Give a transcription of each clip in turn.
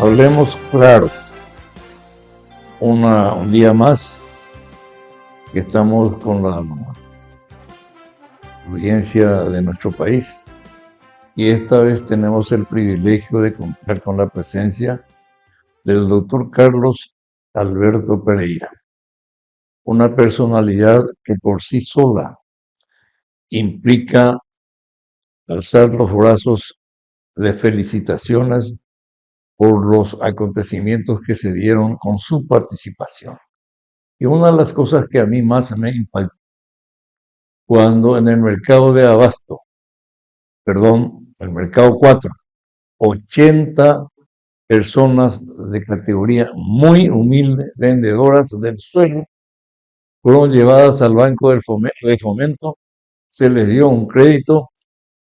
Hablemos claro, un día más que estamos con la audiencia de nuestro país y esta vez tenemos el privilegio de contar con la presencia del doctor Carlos Alberto Pereira, una personalidad que por sí sola implica alzar los brazos de felicitaciones por los acontecimientos que se dieron con su participación. Y una de las cosas que a mí más me impactó cuando en el mercado de abasto, el mercado 4, 80 personas de categoría muy humilde, vendedoras del suelo, fueron llevadas al Banco de Fomento, se les dio un crédito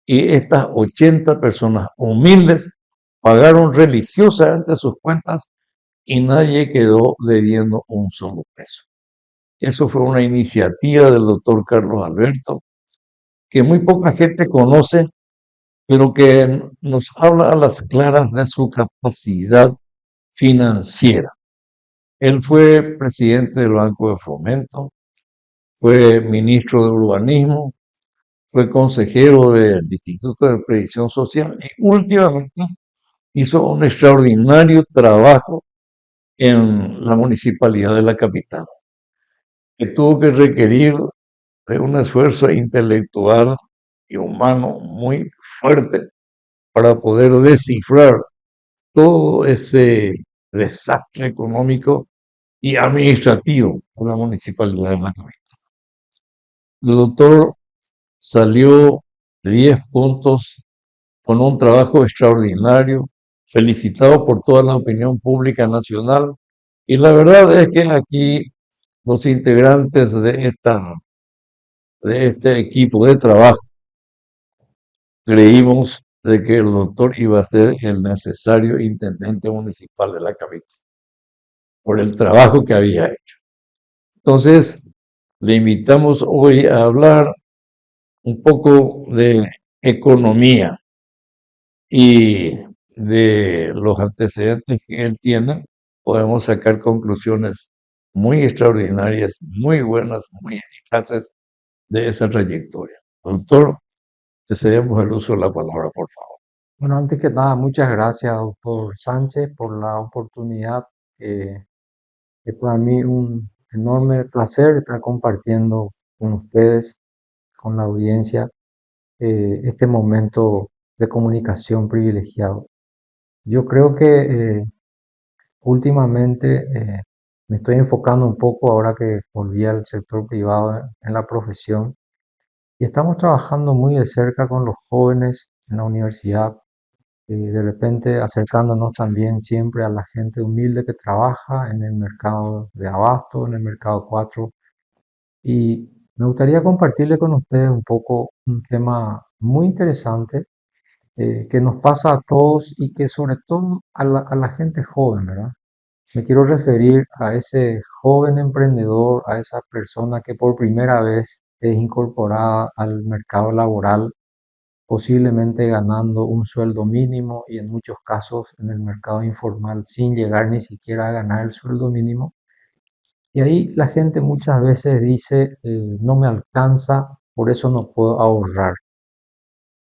y estas 80 personas humildes pagaron religiosamente sus cuentas y nadie quedó debiendo un solo peso. Eso fue una iniciativa del doctor Carlos Alberto que muy poca gente conoce, pero que nos habla a las claras de su capacidad financiera. Él fue presidente del Banco de Fomento, fue ministro de Urbanismo, fue consejero del Instituto de Previsión Social y últimamente hizo un extraordinario trabajo en la municipalidad de la capital, que tuvo que requerir de un esfuerzo intelectual y humano muy fuerte para poder descifrar todo ese desastre económico y administrativo de la municipalidad de la capital. El doctor salió de 10 puntos con un trabajo extraordinario, felicitado por toda la opinión pública nacional. Y la verdad es que aquí los integrantes de este equipo de trabajo creímos de que el doctor iba a ser el necesario intendente municipal de la capital por el trabajo que había hecho. Entonces, le invitamos hoy a hablar un poco de economía y de los antecedentes que él tiene. Podemos sacar conclusiones muy extraordinarias, muy buenas, muy eficaces de esa trayectoria. Doctor, te cedemos el uso de la palabra, por favor. Bueno, antes que nada, muchas gracias, doctor Sánchez, por la oportunidad. Es para mí un enorme placer estar compartiendo con ustedes, con la audiencia, este momento de comunicación privilegiado. Yo creo que últimamente me estoy enfocando un poco ahora que volví al sector privado en la profesión y estamos trabajando muy de cerca con los jóvenes en la universidad, de repente acercándonos también siempre a la gente humilde que trabaja en el mercado de abasto, en el mercado 4. Y me gustaría compartirle con ustedes un poco un tema muy interesante, que nos pasa a todos y que sobre todo a la gente joven, ¿verdad? Me quiero referir a ese joven emprendedor, a esa persona que por primera vez es incorporada al mercado laboral, posiblemente ganando un sueldo mínimo y en muchos casos en el mercado informal sin llegar ni siquiera a ganar el sueldo mínimo. Y ahí la gente muchas veces dice, no me alcanza, por eso no puedo ahorrar.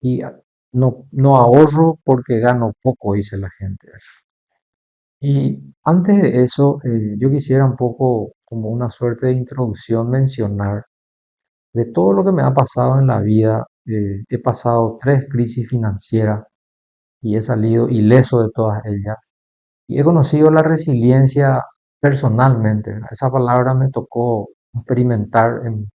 Y no ahorro porque gano poco, dice la gente. Y antes de eso, yo quisiera un poco, como una suerte de introducción, mencionar de todo lo que me ha pasado en la vida. He pasado 3 crisis financieras y he salido ileso de todas ellas. Y he conocido la resiliencia personalmente. Esa palabra me tocó experimentar en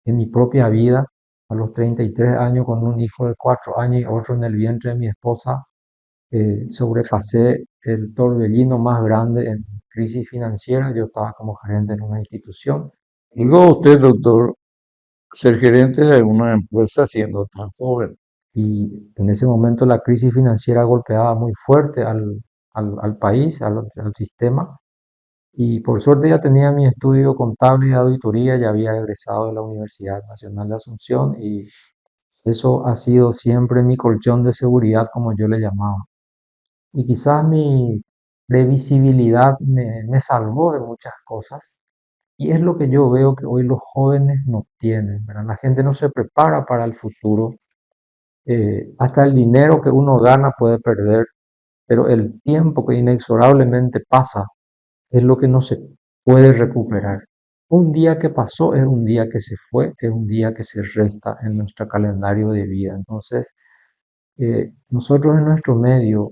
mi propia vida a los 33 años con un hijo de 4 años y otro en el vientre de mi esposa. Sobrepasé el torbellino más grande en crisis financiera. Yo estaba como gerente en una institución Llegó usted, doctor, ser gerente de una empresa siendo tan joven. y en ese momento la crisis financiera golpeaba muy fuerte al país, al sistema. Y por suerte ya tenía mi estudio contable y de auditoría, ya había egresado de la Universidad Nacional de Asunción y eso ha sido siempre mi colchón de seguridad, como yo le llamaba. Y quizás de visibilidad me salvó de muchas cosas. Y es lo que yo veo que hoy los jóvenes no tienen, ¿verdad? La gente no se prepara para el futuro. Hasta el dinero que uno gana puede perder, pero el tiempo que inexorablemente pasa es lo que no se puede recuperar. Un día que pasó es un día que se fue, es un día que se resta en nuestro calendario de vida. Entonces, nosotros en nuestro medio,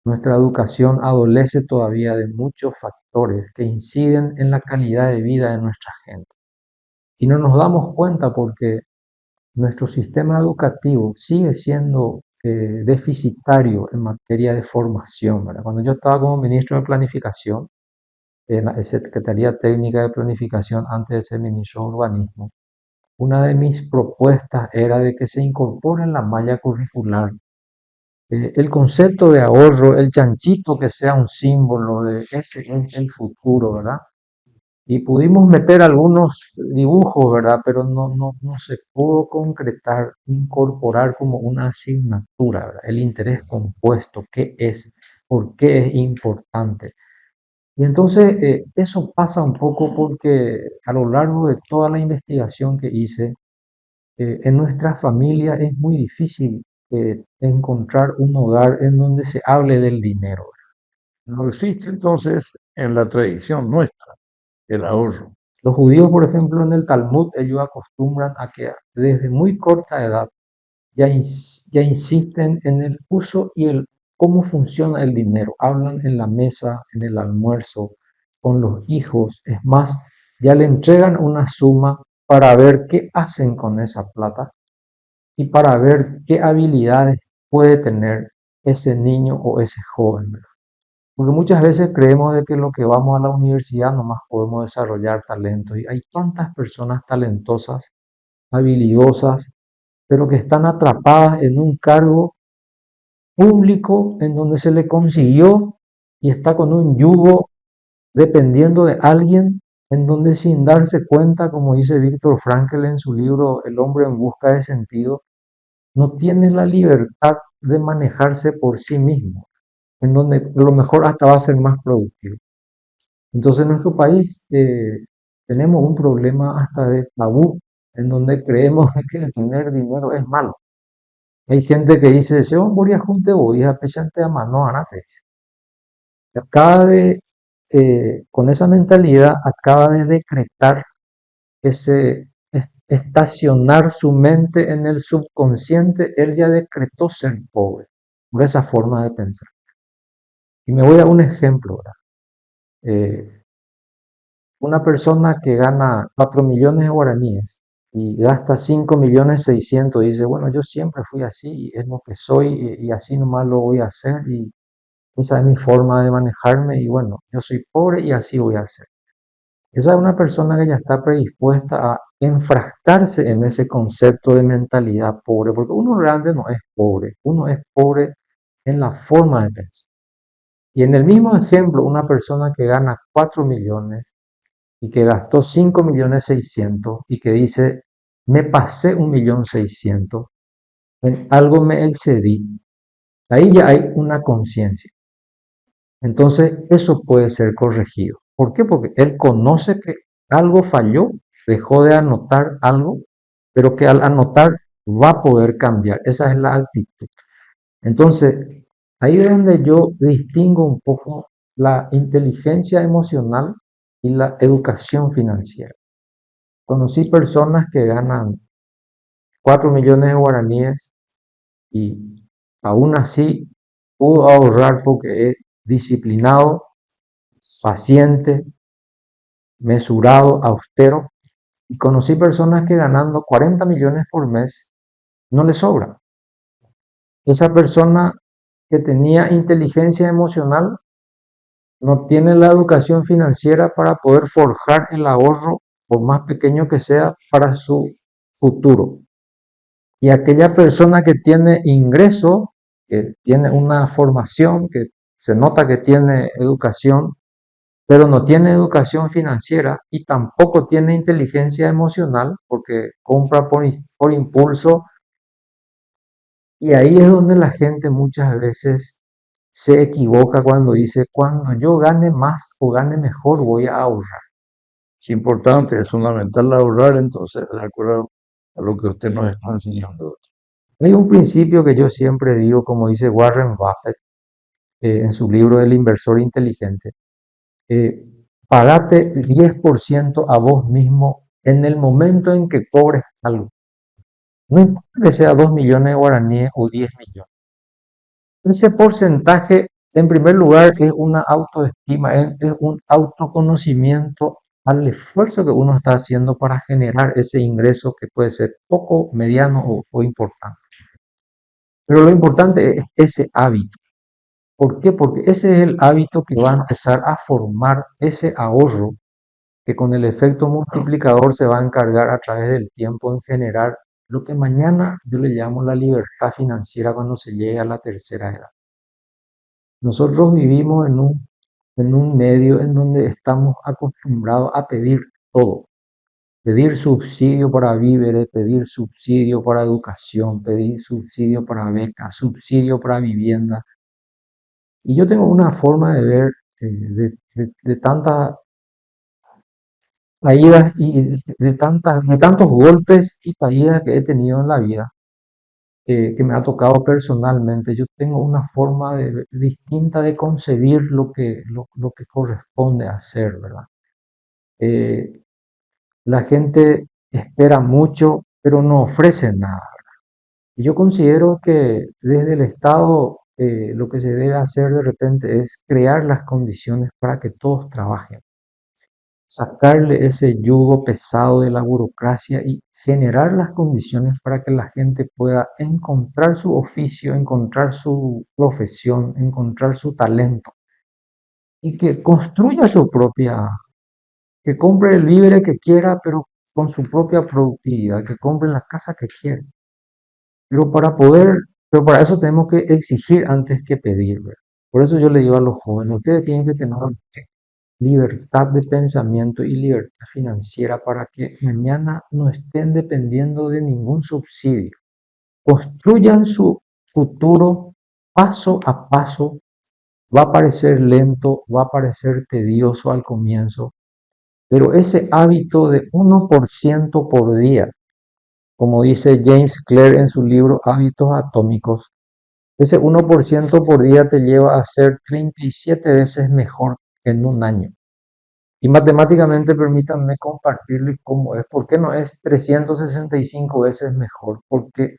nuestra educación adolece todavía de muchos factores que inciden en la calidad de vida de nuestra gente. Y no nos damos cuenta porque nuestro sistema educativo sigue siendo deficitario en materia de formación, ¿verdad? Cuando yo estaba como ministro de Planificación, en la Secretaría Técnica de Planificación antes de ser ministro de Urbanismo, una de mis propuestas era de que se incorpore en la malla curricular el concepto de ahorro, el chanchito que sea un símbolo de ese es el futuro, ¿verdad? Y pudimos meter algunos dibujos, ¿verdad? Pero no se pudo concretar, incorporar como una asignatura, ¿verdad? El interés compuesto, ¿qué es? ¿Por qué es importante? Y entonces eso pasa un poco porque a lo largo de toda la investigación que hice, en nuestra familia es muy difícil encontrar un hogar en donde se hable del dinero. No existe entonces en la tradición nuestra el ahorro. Los judíos, por ejemplo, en el Talmud, ellos acostumbran a que desde muy corta edad ya insisten en el uso y el cómo funciona el dinero. Hablan en la mesa, en el almuerzo, con los hijos. Es más, ya le entregan una suma para ver qué hacen con esa plata y para ver qué habilidades puede tener ese niño o ese joven, ¿verdad? Porque muchas veces creemos de que lo que vamos a la universidad nomás podemos desarrollar talentos y hay tantas personas talentosas, habilidosas, pero que están atrapadas en un cargo público en donde se le consiguió y está con un yugo dependiendo de alguien en donde sin darse cuenta, como dice Víctor Frankl en su libro El hombre en busca de sentido, no tiene la libertad de manejarse por sí mismo, en donde a lo mejor hasta va a ser más productivo. Entonces en nuestro país tenemos un problema hasta de tabú, en donde creemos que el tener dinero es malo. Hay gente que dice, se voy a junte voy a pesante a mano antes. Acaba de, con esa mentalidad, acaba de decretar ese estacionar su mente en el subconsciente, él ya decretó ser pobre por esa forma de pensar. Y me voy a un ejemplo, ¿verdad? Una persona que gana 4 millones de guaraníes y gasta 5 millones 600 y dice, bueno, yo siempre fui así, es lo que soy y así nomás lo voy a hacer y esa es mi forma de manejarme y bueno, yo soy pobre y así voy a hacer. Esa es una persona que ya está predispuesta a enfrascarse en ese concepto de mentalidad pobre, porque uno realmente no es pobre, uno es pobre en la forma de pensar. Y en el mismo ejemplo, una persona que gana 4 millones y que gastó 5 millones 600 y que dice, me pasé 1.600.000, en algo me excedí, ahí ya hay una conciencia. Entonces, eso puede ser corregido. ¿Por qué? Porque él conoce que algo falló, dejó de anotar algo, pero que al anotar va a poder cambiar. Esa es la actitud. Entonces, ahí es donde yo distingo un poco la inteligencia emocional y la educación financiera. Conocí personas que ganan 4 millones de guaraníes y aún así pudo ahorrar porque es disciplinado, paciente, mesurado, austero. Y conocí personas que ganando 40 millones por mes no le sobra. Esa persona que tenía inteligencia emocional no tiene la educación financiera para poder forjar el ahorro, por más pequeño que sea, para su futuro. Y aquella persona que tiene ingreso, que tiene una formación, que se nota que tiene educación, pero no tiene educación financiera y tampoco tiene inteligencia emocional porque compra por impulso. Y ahí es donde la gente muchas veces se equivoca cuando dice, cuando yo gane más o gane mejor, voy a ahorrar. Es importante, es fundamental ahorrar, entonces, de acuerdo a lo que usted nos está enseñando. Hay un principio que yo siempre digo, como dice Warren Buffett en su libro El inversor inteligente, eh, pagate 10% a vos mismo en el momento en que cobres algo. No importa que sea 2 millones de guaraníes o 10 millones. Ese porcentaje, en primer lugar, es una autoestima, es un autoconocimiento al esfuerzo que uno está haciendo para generar ese ingreso que puede ser poco, mediano o importante. Pero lo importante es ese hábito. ¿Por qué? Porque ese es el hábito que va a empezar a formar ese ahorro que con el efecto multiplicador se va a encargar a través del tiempo en generar lo que mañana yo le llamo la libertad financiera cuando se llegue a la tercera edad. Nosotros vivimos en un medio en donde estamos acostumbrados a pedir todo. Pedir subsidio para víveres, pedir subsidio para educación, pedir subsidio para becas, subsidio para vivienda. Y yo tengo una forma de ver de tantas caídas y de tantos golpes y caídas que he tenido en la vida, que me ha tocado personalmente. Yo tengo una forma distinta de concebir lo que corresponde hacer, ¿verdad? Eh, la gente espera mucho, pero no ofrece nada. Y yo considero que desde el Estado lo que se debe hacer de repente es crear las condiciones para que todos trabajen, sacarle ese yugo pesado de la burocracia y generar las condiciones para que la gente pueda encontrar su oficio, encontrar su profesión, encontrar su talento y que construya su propia, que compre el víver que quiera, pero con su propia productividad, que compre la casa que quiera. Pero para poder, pero para eso tenemos que exigir antes que pedir, ¿verdad? Por eso yo le digo a los jóvenes, ustedes tienen que tener libertad de pensamiento y libertad financiera para que mañana no estén dependiendo de ningún subsidio. Construyan su futuro paso a paso. Va a parecer lento, va a parecer tedioso al comienzo, pero ese hábito de 1% por día, como dice James Clear en su libro Hábitos Atómicos, ese 1% por día te lleva a ser 37 veces mejor en un año. Y matemáticamente permítanme compartirles cómo es. ¿Por qué no es 365 veces mejor? Porque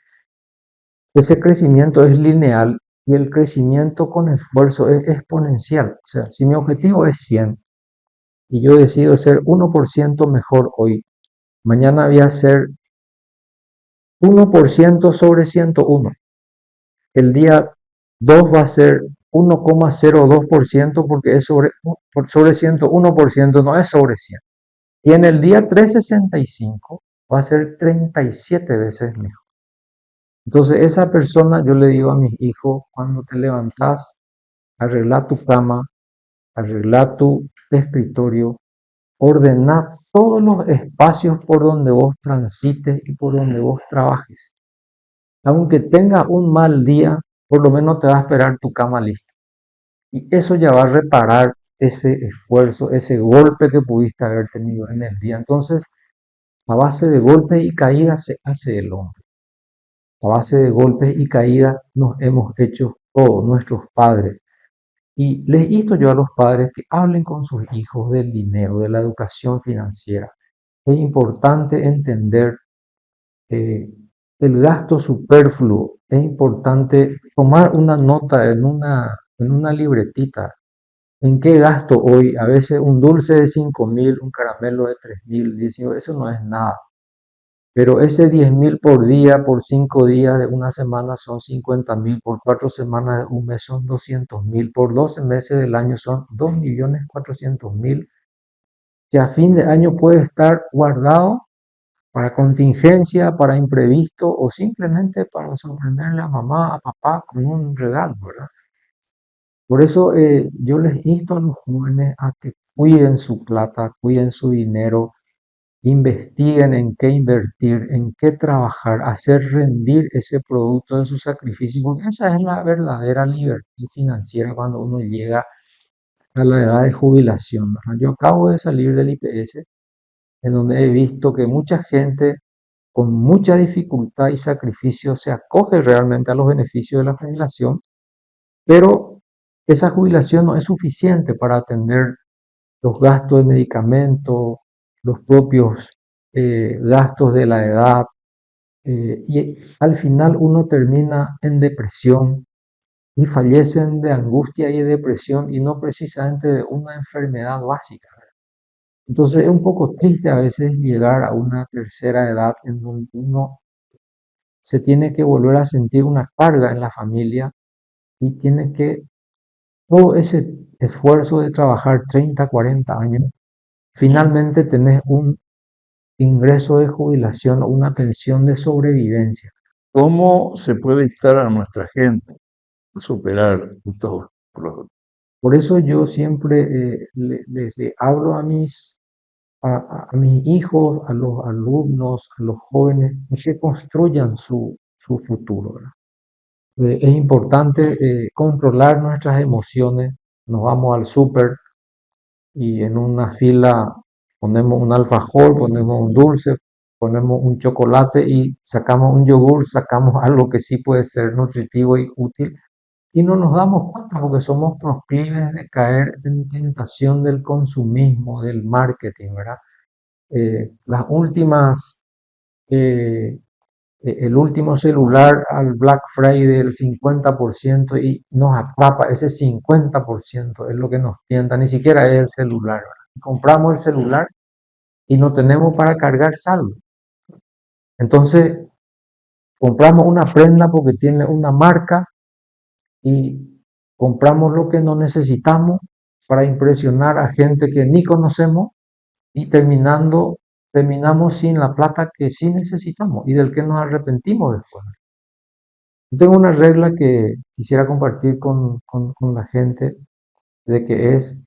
ese crecimiento es lineal y el crecimiento con esfuerzo es exponencial. O sea, si mi objetivo es 100 y yo decido ser 1% mejor hoy, mañana voy a ser 1% sobre 101. El día 2 va a ser 1,02% porque es sobre 101%, no es sobre 100. Y en el día 365 va a ser 37 veces mejor. Entonces, esa persona, yo le digo a mis hijos, cuando te levantas, arregla tu cama, arregla tu escritorio, ordena todos los espacios por donde vos transites y por donde vos trabajes. Aunque tengas un mal día, por lo menos te va a esperar tu cama lista. Y eso ya va a reparar ese esfuerzo, ese golpe que pudiste haber tenido en el día. Entonces, a base de golpes y caídas se hace el hombre. A base de golpes y caídas nos hemos hecho todos nuestros padres. Y les insto yo a los padres que hablen con sus hijos del dinero, de la educación financiera. Es importante entender eh, el gasto superfluo. Es importante tomar una nota en una libretita. ¿En qué gasto hoy? A veces un dulce de 5.000, un caramelo de 3.000, 19, eso no es nada. Pero ese 10.000 por día, por 5 días de una semana son 50.000, por 4 semanas de un mes son 200.000, por 12 meses del año son 2.400.000, que a fin de año puede estar guardado para contingencia, para imprevisto o simplemente para sorprenderle a mamá, a papá con un regalo, ¿verdad? Por eso yo les insto a los jóvenes a que cuiden su plata, cuiden su dinero, investiguen en qué invertir, en qué trabajar, hacer rendir ese producto de su sacrificio, porque esa es la verdadera libertad financiera cuando uno llega a la edad de jubilación, ¿verdad? Yo acabo de salir del IPS, en donde he visto que mucha gente con mucha dificultad y sacrificio se acoge realmente a los beneficios de la jubilación, pero esa jubilación no es suficiente para atender los gastos de medicamentos, los propios gastos de la edad, y al final uno termina en depresión y fallecen de angustia y de depresión y no precisamente de una enfermedad básica. Entonces es un poco triste a veces llegar a una tercera edad en donde uno se tiene que volver a sentir una carga en la familia y tiene que todo ese esfuerzo de trabajar 30, 40 años, finalmente tenés un ingreso de jubilación o una pensión de sobrevivencia. ¿Cómo se puede instar a nuestra gente a superar estos problemas? Por eso yo siempre le hablo a mis hijos, a los alumnos, a los jóvenes, que construyan su futuro, ¿verdad? Es importante controlar nuestras emociones. Nos vamos al súper y en una fila ponemos un alfajor, ponemos un dulce, ponemos un chocolate y sacamos un yogur, sacamos algo que sí puede ser nutritivo y útil y no nos damos cuenta porque somos proclives de caer en tentación del consumismo, del marketing, ¿verdad? Las últimas el último celular al Black Friday el 50% y nos atrapa ese 50%, es lo que nos tienta, ni siquiera es el celular, ¿verdad? Compramos el celular y no tenemos para cargar saldo. Entonces, compramos una prenda porque tiene una marca y compramos lo que no necesitamos para impresionar a gente que ni conocemos y terminamos sin la plata que sí necesitamos y del que nos arrepentimos después. Tengo una regla que quisiera compartir con la gente, de que es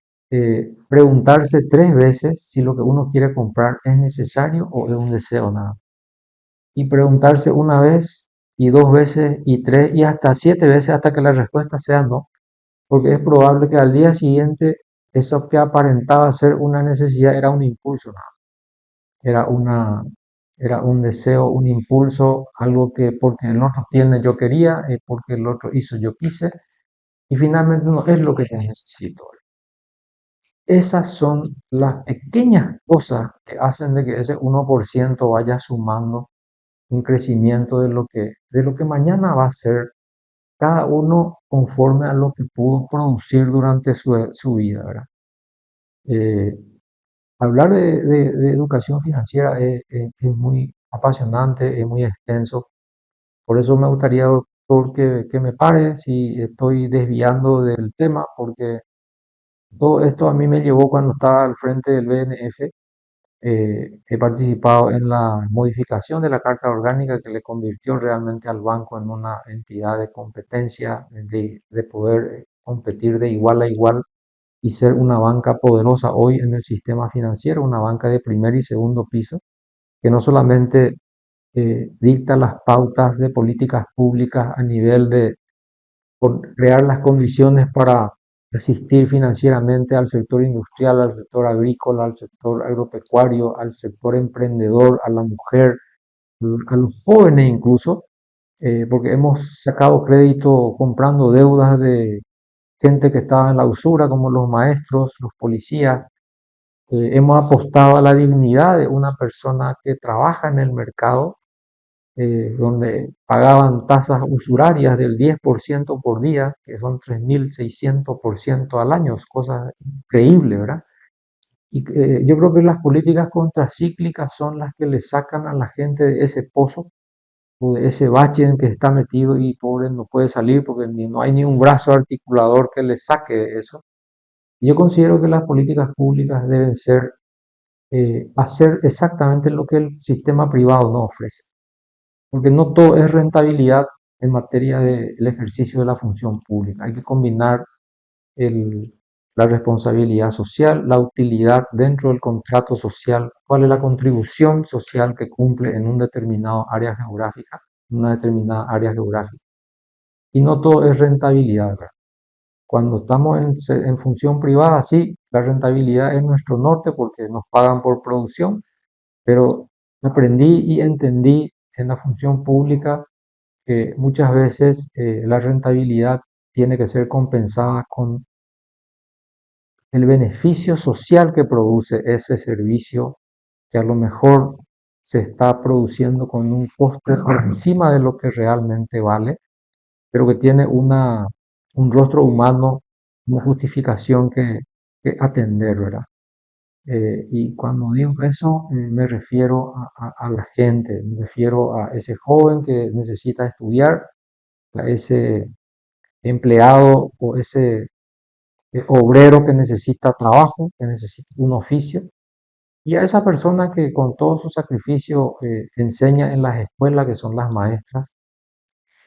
preguntarse 3 veces si lo que uno quiere comprar es necesario o es un deseo nada. Y preguntarse una vez y 2 veces y 3 y hasta 7 veces hasta que la respuesta sea no, porque es probable que al día siguiente eso que aparentaba ser una necesidad era un impulso nada. Era era un deseo, un impulso, algo que porque el otro tiene yo quería, porque el otro hizo yo quise, y finalmente no es lo que yo necesito. Esas son las pequeñas cosas que hacen de que ese 1% vaya sumando un crecimiento de lo que mañana va a ser cada uno conforme a lo que pudo producir durante su vida, ¿verdad? Eh, Hablar de educación financiera es muy apasionante, es muy extenso. Por eso me gustaría, doctor, que me pare si estoy desviando del tema, porque todo esto a mí me llevó cuando estaba al frente del BNF. He participado en la modificación de la Carta Orgánica que le convirtió realmente al banco en una entidad de competencia, de poder competir de igual a igual y ser una banca poderosa hoy en el sistema financiero, una banca de primer y segundo piso, que no solamente dicta las pautas de políticas públicas a nivel de crear las condiciones para asistir financieramente al sector industrial, al sector agrícola, al sector agropecuario, al sector emprendedor, a la mujer, a los jóvenes incluso, porque hemos sacado crédito comprando deudas de gente que estaba en la usura, como los maestros, los policías. Hemos apostado a la dignidad de una persona que trabaja en el mercado, donde pagaban tasas usurarias del 10% por día, que son 3.600% al año, es cosa increíble, ¿verdad? Y yo creo que las políticas contracíclicas son las que le sacan a la gente de ese pozo o de ese bache en que está metido y pobre no puede salir porque no hay ni un brazo articulador que le saque de eso. Y yo considero que las políticas públicas deben ser hacer exactamente lo que el sistema privado no ofrece, porque no todo es rentabilidad en materia del ejercicio de la función pública. Hay que combinar el, la responsabilidad social, la utilidad dentro del contrato social, cuál es la contribución social que cumple en un determinado área geográfica, una determinada área geográfica. Y no todo es rentabilidad, ¿verdad? Cuando estamos en función privada, sí, la rentabilidad es nuestro norte porque nos pagan por producción, pero aprendí y entendí en la función pública que muchas veces la rentabilidad tiene que ser compensada con el beneficio social que produce ese servicio, que a lo mejor se está produciendo con un coste por encima de lo que realmente vale, pero que tiene un rostro humano, una justificación que atender, ¿verdad? Y cuando digo eso, me refiero a la gente, me refiero a ese joven que necesita estudiar, a ese empleado o ese obrero que necesita trabajo, que necesita un oficio, y a esa persona que con todo su sacrificio enseña en las escuelas, que son las maestras,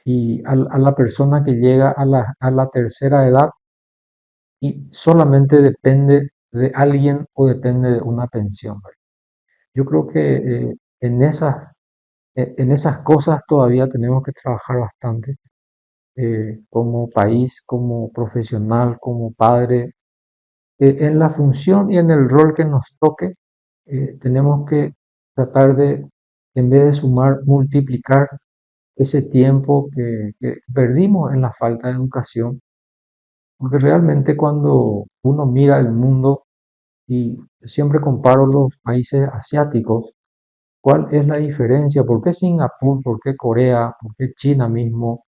y a la persona que llega a la tercera edad y solamente depende de alguien o depende de una pensión, ¿verdad? Yo creo que en esas cosas todavía tenemos que trabajar bastante como país, como profesional, como padre, en la función y en el rol que nos toque, tenemos que tratar de, en vez de sumar, multiplicar ese tiempo que perdimos en la falta de educación, porque realmente cuando uno mira el mundo, y siempre comparo los países asiáticos, ¿cuál es la diferencia? ¿Por qué Singapur, por qué Corea, por qué China mismo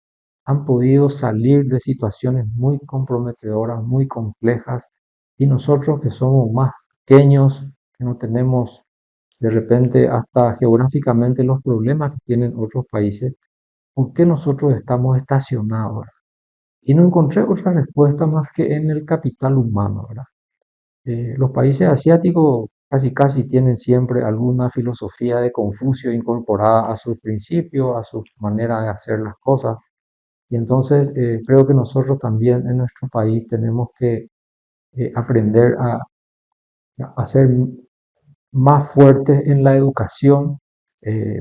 han podido salir de situaciones muy comprometedoras, muy complejas, y nosotros que somos más pequeños, que no tenemos de repente hasta geográficamente los problemas que tienen otros países, por qué nosotros estamos estacionados? Y no encontré otra respuesta más que en el capital humano, ¿verdad? Los países asiáticos casi casi tienen siempre alguna filosofía de Confucio incorporada a sus principios, a su manera de hacer las cosas. Y entonces creo que nosotros también en nuestro país tenemos que aprender a ser más fuertes en la educación.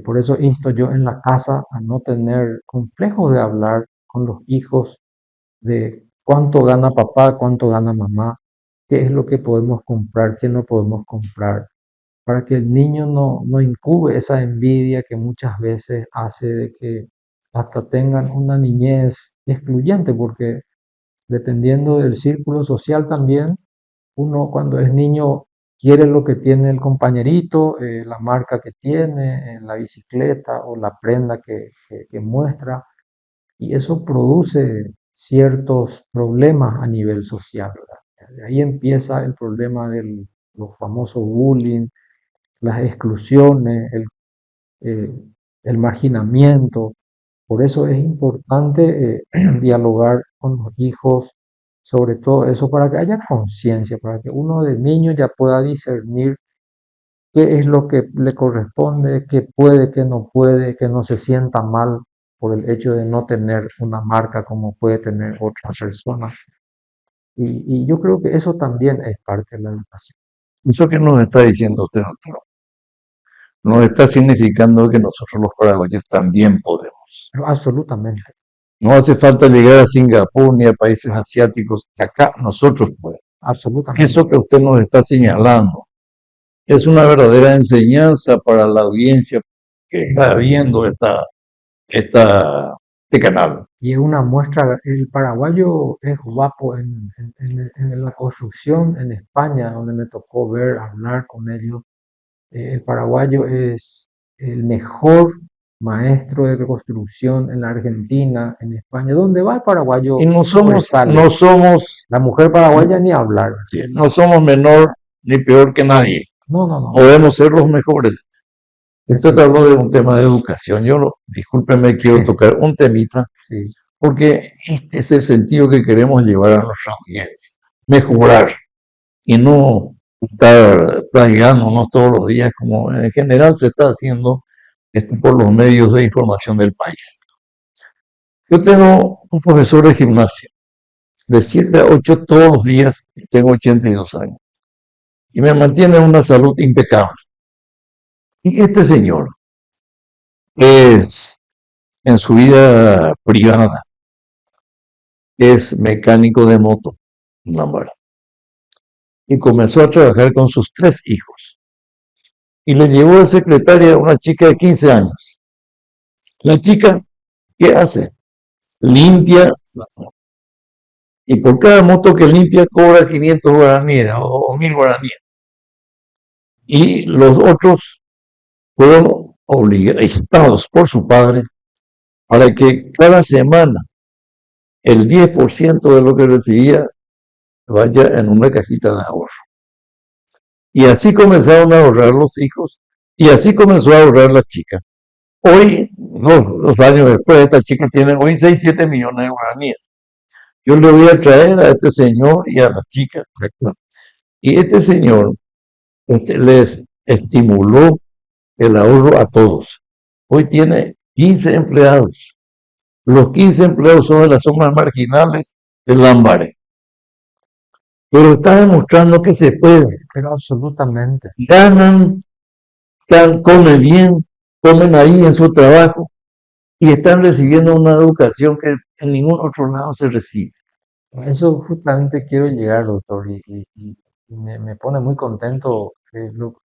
Por eso insto yo en la casa a no tener complejo de hablar con los hijos de cuánto gana papá, cuánto gana mamá, qué es lo que podemos comprar, qué no podemos comprar, para que el niño no incube esa envidia que muchas veces hace de que hasta tengan una niñez excluyente, porque dependiendo del círculo social también, uno cuando es niño quiere lo que tiene el compañerito, la marca que tiene, la bicicleta o la prenda que muestra, y eso produce ciertos problemas a nivel social, ¿verdad? De ahí empieza el problema de los famosos bullying, las exclusiones, eh, el marginamiento. Por eso es importante dialogar con los hijos sobre todo eso, para que haya conciencia, para que uno de niño ya pueda discernir qué es lo que le corresponde, qué puede, qué no puede, que no se sienta mal por el hecho de no tener una marca como puede tener otra persona. Y yo creo que eso también es parte de la educación. Eso que nos está diciendo usted, doctor, nos está significando que nosotros los paraguayos también podemos. Pero absolutamente, No hace falta llegar a Singapur ni a países asiáticos, que acá nosotros podemos. absolutamente. Eso que usted nos está señalando es una verdadera enseñanza para la audiencia que está viendo este canal. Y es una muestra, el paraguayo es guapo en la construcción en España, donde me tocó ver, hablar con ellos. El paraguayo es el mejor maestro de construcción en la Argentina, en España. ¿Dónde va el paraguayo? Y no Sobresale. somos, La mujer paraguaya ni hablar. no somos menor ni peor que nadie. No. Podemos ser los mejores. Usted Sí, habló de un tema de educación. Discúlpeme, quiero tocar un temita, sí, porque este es el sentido que queremos llevar a nuestra audiencia. Mejorar y no estar plagiándonos todos los días como en general se está haciendo por los medios de información del país. Yo tengo un profesor de gimnasia de 7 a 8 todos los días, tengo 82 años, y me mantiene una salud impecable. Y este señor es, en su vida privada, es mecánico de moto, Lámbara, y comenzó a trabajar con sus 3 hijos. Y le llevó de secretaria a una chica de 15 años. La chica, ¿qué hace? Limpia la moto. Y por cada moto que limpia cobra 500 guaraníes o 1000 guaraníes. Y los otros fueron obligados por su padre para que cada semana el 10% de lo que recibía vaya en una cajita de ahorro. Y así comenzaron a ahorrar los hijos y así comenzó a ahorrar la chica. Hoy, los años después, esta chica tiene hoy 6, 7 millones de guaraníes. Yo le voy a traer a este señor y a la chica. Y este señor les estimuló el ahorro a todos. Hoy tiene 15 empleados. Los 15 empleados son de las zonas marginales del Lambaré. Pero está demostrando que se puede. Pero absolutamente. Ganan, comen bien, comen ahí en su trabajo y están recibiendo una educación que en ningún otro lado se recibe. Eso justamente quiero llegar, doctor, y me pone muy contento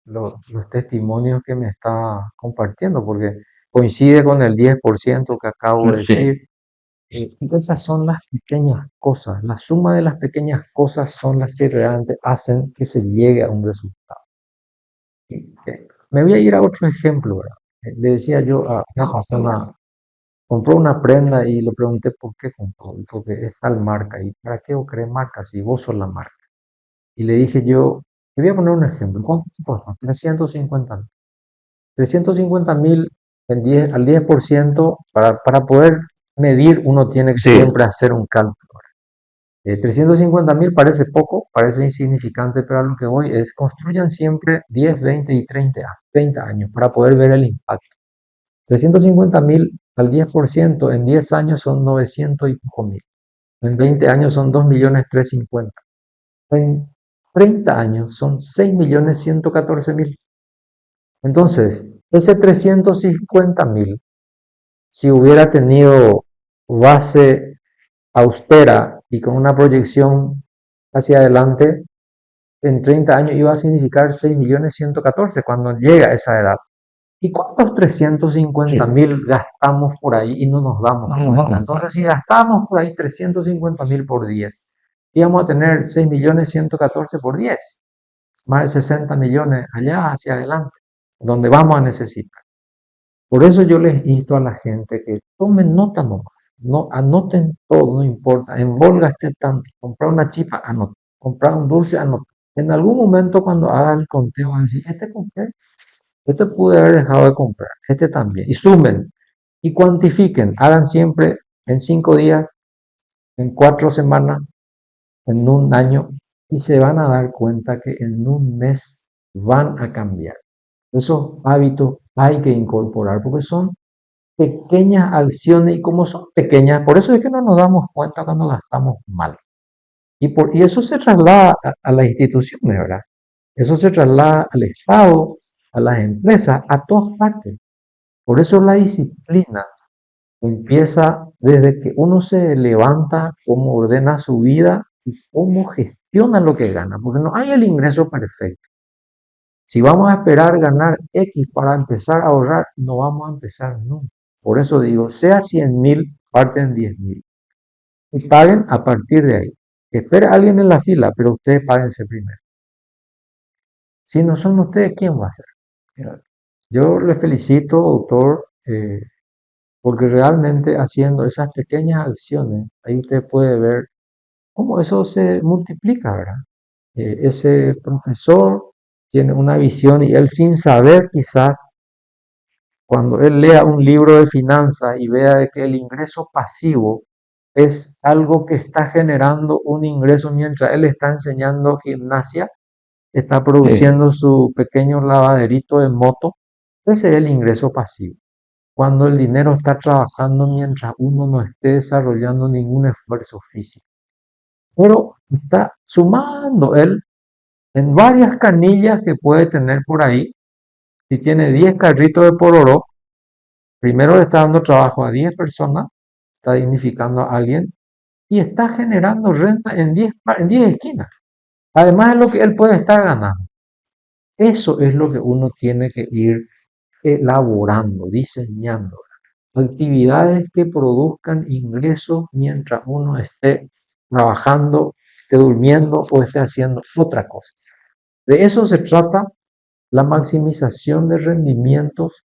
los testimonios que me está compartiendo, porque coincide con el 10% que acabo de Sí, decir. Y esas son las pequeñas cosas, la suma de las pequeñas cosas son las que realmente hacen que se llegue a un resultado. Me voy a ir a otro ejemplo, ¿verdad? Le decía yo a una persona, compró una prenda y le pregunté por qué compró, y porque es tal marca, y para qué vos querés marca si vos sos la marca. Y le dije yo, te voy a poner un ejemplo, ¿cuánto te costó? 350.000. 350.000 al 10%, para poder medir uno tiene que sí, siempre hacer un cálculo. 350.000 parece poco, parece insignificante, pero a lo que voy es, construyan siempre 10, 20 y 30 años para poder ver el impacto. 350.000 al 10% en 10 años son 900 y poco mil. En 20 años son 2.350.000. En 30 años son 6.114.000. Entonces, ese 350.000, si hubiera tenido base austera y con una proyección hacia adelante, en 30 años iba a significar 6.114.000 cuando llega a esa edad. ¿Y cuántos 350.000 gastamos por ahí y no nos damos cuenta? Entonces, si gastamos por ahí 350.000 por 10, íbamos a tener 6.114.000 por 10, más de 60 millones allá hacia adelante, donde vamos a necesitar. Por eso yo les insto a la gente que tomen nota nomás, no, anoten todo, no importa, en Bol gasté tanto, comprar una chipa, anoten, comprar un dulce, anoten. En algún momento cuando hagan el conteo van a decir, este compré, este pude haber dejado de comprar, este también, y sumen, y cuantifiquen, hagan siempre en 5 días, en 4 semanas, en un año, y se van a dar cuenta que en un mes van a cambiar. Esos hábitos hay que incorporar porque son pequeñas acciones y como son pequeñas, por eso es que no nos damos cuenta cuando gastamos mal. Y eso se traslada a las instituciones, ¿verdad? Eso se traslada al Estado, a las empresas, a todas partes. Por eso la disciplina empieza desde que uno se levanta, cómo ordena su vida y cómo gestiona lo que gana, porque no hay el ingreso perfecto. Si vamos a esperar ganar X para empezar a ahorrar, no vamos a empezar nunca. Por eso digo, sea 100.000, parten 10.000. Y paguen a partir de ahí. Espera alguien en la fila, pero ustedes páguense primero. Si no son ustedes, ¿quién va a ser? Yo le felicito, doctor, porque realmente haciendo esas pequeñas acciones, ahí usted puede ver cómo eso se multiplica, ¿verdad? Ese profesor tiene una visión y él sin saber quizás, cuando él lea un libro de finanzas y vea de que el ingreso pasivo es algo que está generando un ingreso mientras él está enseñando gimnasia, está produciendo su pequeño lavaderito de moto, ese es el ingreso pasivo. Cuando el dinero está trabajando mientras uno no esté desarrollando ningún esfuerzo físico. pero está sumando él en varias canillas que puede tener por ahí. Si tiene 10 carritos de pororó, primero le está dando trabajo a 10 personas, está dignificando a alguien y está generando renta en 10 esquinas. Además de lo que él puede estar ganando. Eso es lo que uno tiene que ir elaborando, diseñando. Actividades que produzcan ingresos mientras uno esté trabajando, esté durmiendo o esté haciendo otra cosa. De eso se trata la maximización de rendimientos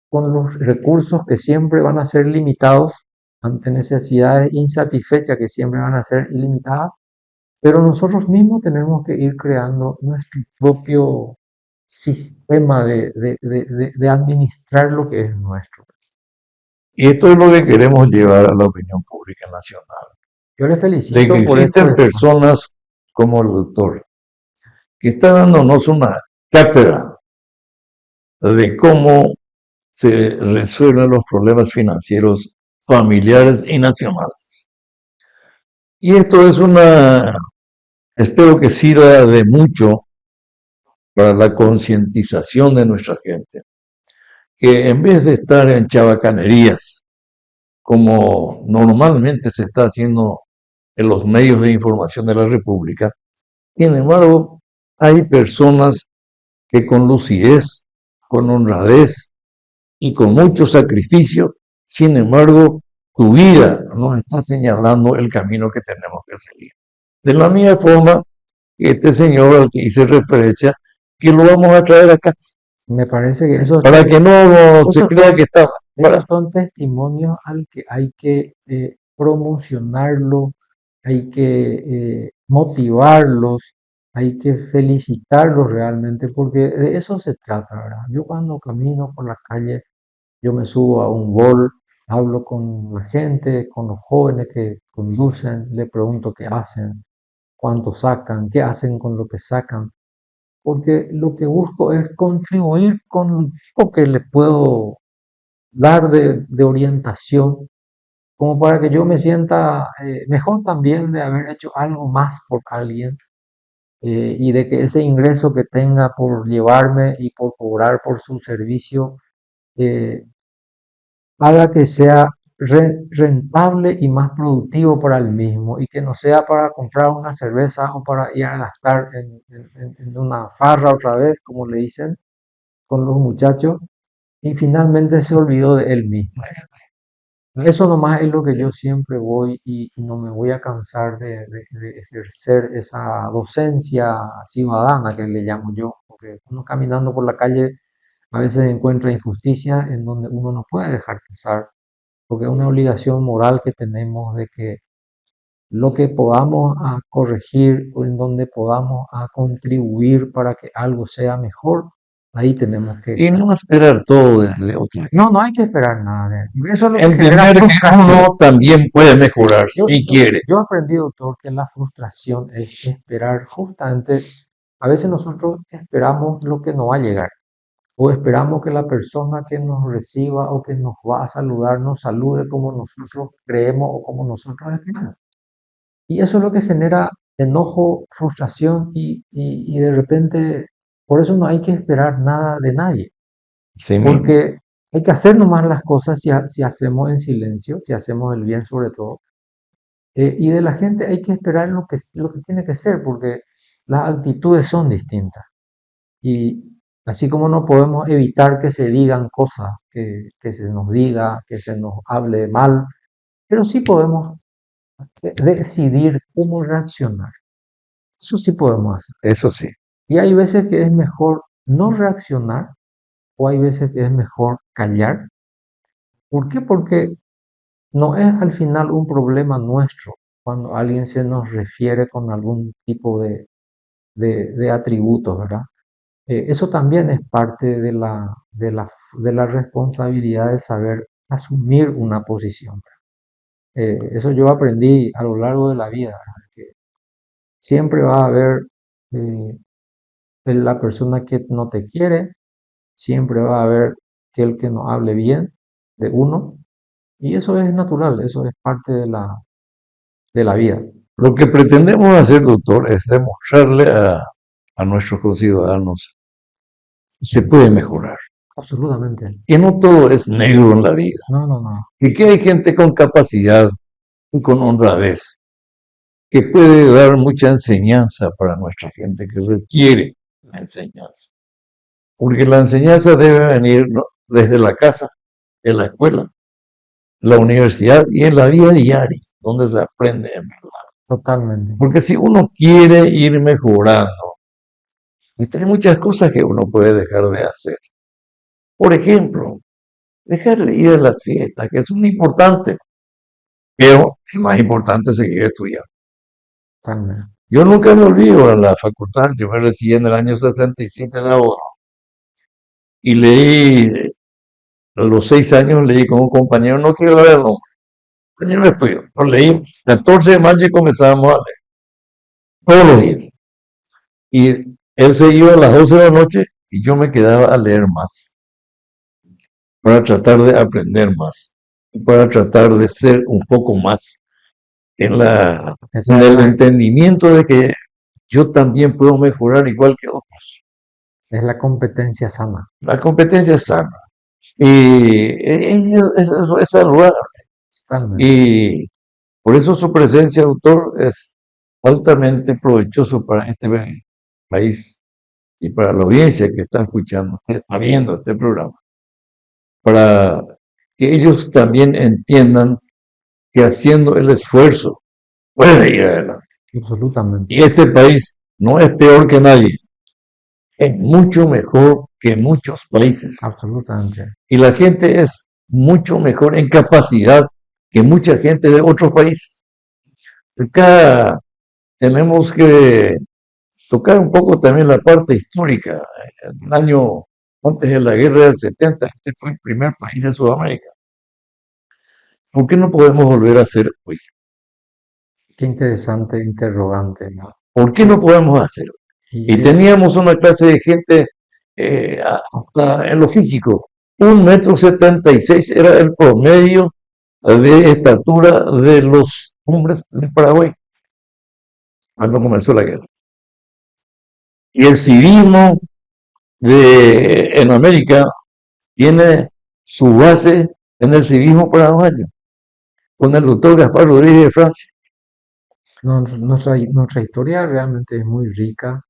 con los recursos que siempre van a ser limitados ante necesidades insatisfechas que siempre van a ser ilimitadas, pero nosotros mismos tenemos que ir creando nuestro propio sistema de administrar lo que es nuestro. Y esto es lo que queremos llevar a la opinión pública nacional. Yo le De que felicito por esto. existen personas como el doctor, que está dándonos una cátedra de cómo se resuelven los problemas financieros familiares y nacionales. Y esto es espero que sirva de mucho para la concientización de nuestra gente, que en vez de estar en chabacanerías, como normalmente se está haciendo en los medios de información de la República, sin embargo, hay personas que con lucidez, con honradez y con mucho sacrificio, sin embargo, tu vida nos está señalando el camino que tenemos que seguir. De la misma forma que este señor al que hice referencia, que lo vamos a traer acá, Me parece que esos, para que no se esos crea son, que está... Para, esos son testimonios al que hay que promocionarlo, hay que motivarlos, hay que felicitarlos realmente, porque de eso se trata, ¿verdad? Yo cuando camino por la calle, yo me subo a un bol, hablo con la gente, con los jóvenes que conducen, le pregunto qué hacen, cuánto sacan, qué hacen con lo que sacan, porque lo que busco es contribuir con lo que le puedo dar de orientación, como para que yo me sienta mejor también de haber hecho algo más por alguien y de que ese ingreso que tenga por llevarme y por cobrar por su servicio eh, haga que sea rentable y más productivo para el mismo y que no sea para comprar una cerveza o para ir a gastar en una farra otra vez, como le dicen con los muchachos, y finalmente se olvidó de él mismo. Eso nomás es lo que yo siempre voy y no me voy a cansar de ejercer esa docencia ciudadana que le llamo yo, porque uno caminando por la calle a veces encuentra injusticias en donde uno no puede dejar pasar, porque es una obligación moral que tenemos de que lo que podamos a corregir o en donde podamos a contribuir para que algo sea mejor, ahí tenemos que... y no esperar todo desde otra. No, no hay que esperar nada de él. Eso es lo que genera Entender que frustración. uno también puede mejorar si quiere. Yo aprendí, doctor, que la frustración es esperar justamente, a veces nosotros esperamos lo que no va a llegar, o esperamos que la persona que nos reciba o que nos va a saludar nos salude como nosotros creemos o como nosotros esperamos. Y eso es lo que genera enojo, frustración y de repente, por eso no hay que esperar nada de nadie, Sí mismo. porque hay que hacer nomás las cosas si hacemos en silencio, si hacemos el bien sobre todo. Y de la gente hay que esperar lo que tiene que ser, porque las actitudes son distintas. Y así como no podemos evitar que se digan cosas, que se nos diga, que se nos hable mal, pero sí podemos decidir cómo reaccionar. Eso sí podemos hacer. Eso sí. Y hay veces que es mejor no reaccionar o hay veces que es mejor callar. ¿Por qué? Porque no es al final un problema nuestro cuando alguien se nos refiere con algún tipo de atributos, ¿verdad? Eso también es parte de la responsabilidad de saber asumir una posición. Eso yo aprendí a lo largo de la vida, ¿verdad? Que siempre va a haber eh, la persona que no te quiere, siempre va a haber aquel que no hable bien de uno, y eso es natural, eso es parte de la vida. Lo que pretendemos hacer, doctor, es demostrarle a nuestros conciudadanos que se puede mejorar, Absolutamente. que no todo es negro en la vida, No, no, no. y que hay gente con capacidad y con honradez que puede dar mucha enseñanza para nuestra gente que requiere la enseñanza. Porque la enseñanza debe venir, ¿no?, desde la casa, en la escuela, la universidad y en la vida diaria, donde se aprende en verdad. Totalmente. Porque si uno quiere ir mejorando, y hay muchas cosas que uno puede dejar de hacer. Por ejemplo, dejar de ir a las fiestas, que son importantes, pero es más importante seguir estudiando. Totalmente. Yo nunca me olvido en la facultad, yo me recibí en el año 67 de abogado, y leí, a los 6 años leí con un compañero, no quiero dar el nombre, compañero de estudio, lo leí 14 de mayo y comenzábamos a leer, todos los días. Y él se iba a las 12 de la noche y yo me quedaba a leer más, para tratar de aprender más, y para tratar de ser un poco más Esa en es el la, entendimiento de que yo también puedo mejorar igual que otros. es la competencia sana. La competencia es sana y es saludable. Totalmente. Y por eso su presencia, autor, es altamente provechoso para este país y para la audiencia que está escuchando, que está viendo este programa, para que ellos también entiendan que haciendo el esfuerzo puede ir adelante. Absolutamente. Y este país no es peor que nadie, es mucho mejor que muchos países. Absolutamente. Y la gente es mucho mejor en capacidad que mucha gente de otros países. Acá tenemos que tocar un poco también la parte histórica. El año antes de la guerra del 70, este fue el primer país de Sudamérica. ¿Por qué no podemos volver a ser hoy? Qué interesante interrogante, ¿no? ¿Por qué no podemos hacer? Y Y teníamos una clase de gente hasta en lo físico. 1,76 m era el promedio de estatura de los hombres de Paraguay cuando comenzó la guerra. Y el civismo en América tiene su base en el civismo paraguayo, con el doctor Gaspar Rodríguez de Francia. nuestra historia realmente es muy rica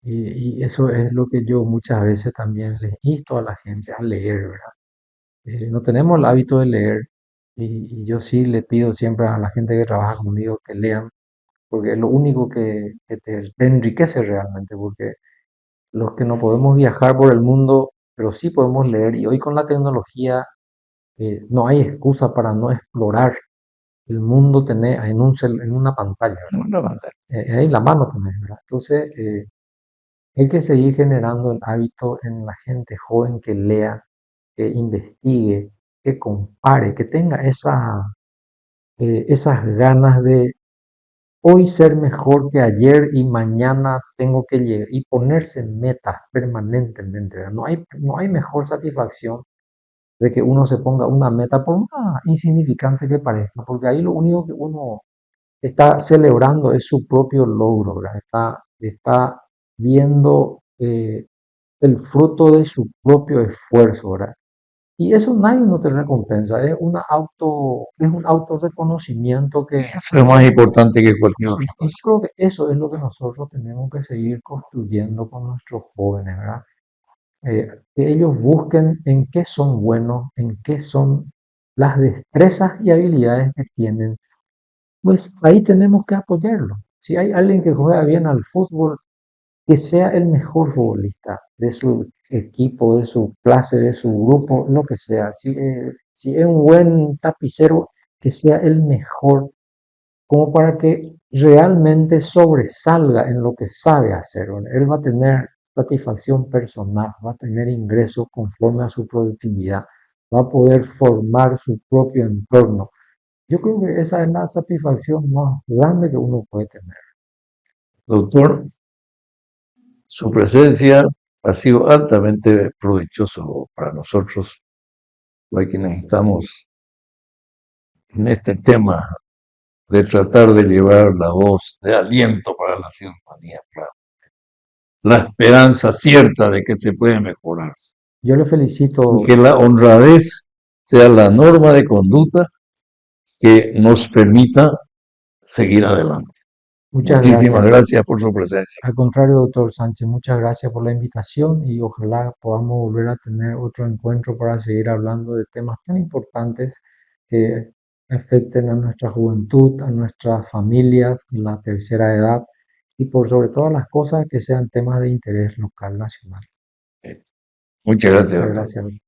y eso es lo que yo muchas veces también les insto a la gente a leer, ¿verdad? No tenemos el hábito de leer y yo sí le pido siempre a la gente que trabaja conmigo que lean, porque es lo único que te enriquece realmente, porque los que no podemos viajar por el mundo, pero sí podemos leer y hoy con la tecnología no hay excusa para no explorar el mundo tener en una pantalla, ¿verdad? Ahí en la mano tenés, ¿verdad? Entonces, hay que seguir generando el hábito en la gente joven que lea, que investigue, que compare, que tenga esas ganas de hoy ser mejor que ayer y mañana tengo que llegar y ponerse metas permanentemente, ¿verdad? No hay mejor satisfacción de que uno se ponga una meta, por más insignificante que parezca, porque ahí lo único que uno está celebrando es su propio logro, ¿verdad? Está viendo el fruto de su propio esfuerzo, ¿verdad? Y eso nadie no te recompensa, es un autorreconocimiento que Eso es más importante que cualquier otra y yo cosa. creo que eso es lo que nosotros tenemos que seguir construyendo con nuestros jóvenes, ¿verdad? Que ellos busquen en qué son buenos, en qué son las destrezas y habilidades que tienen, pues ahí tenemos que apoyarlo. Si hay alguien que juega bien al fútbol, que sea el mejor futbolista de su equipo, de su clase, de su grupo, lo que sea. Si es un buen tapicero, que sea el mejor, como para que realmente sobresalga en lo que sabe hacer. ¿Verdad? Él va a tener satisfacción personal, va a tener ingresos conforme a su productividad, va a poder formar su propio entorno. Yo creo que esa es la satisfacción más grande que uno puede tener. Doctor, su presencia ha sido altamente provechoso para nosotros, para quienes estamos en este tema de tratar de llevar la voz de aliento para la ciudadanía, la esperanza cierta de que se puede mejorar Yo le y felicito, que la honradez sea la norma de conducta que nos permita seguir adelante. muchas Muchísimas gracias. gracias por su presencia. Al contrario, doctor Sánchez, muchas gracias por la invitación y ojalá podamos volver a tener otro encuentro para seguir hablando de temas tan importantes que afecten a nuestra juventud, a nuestras familias, la tercera edad y por sobre todas las cosas que sean temas de interés local nacional. Muchas gracias, Muchas doctor. gracias.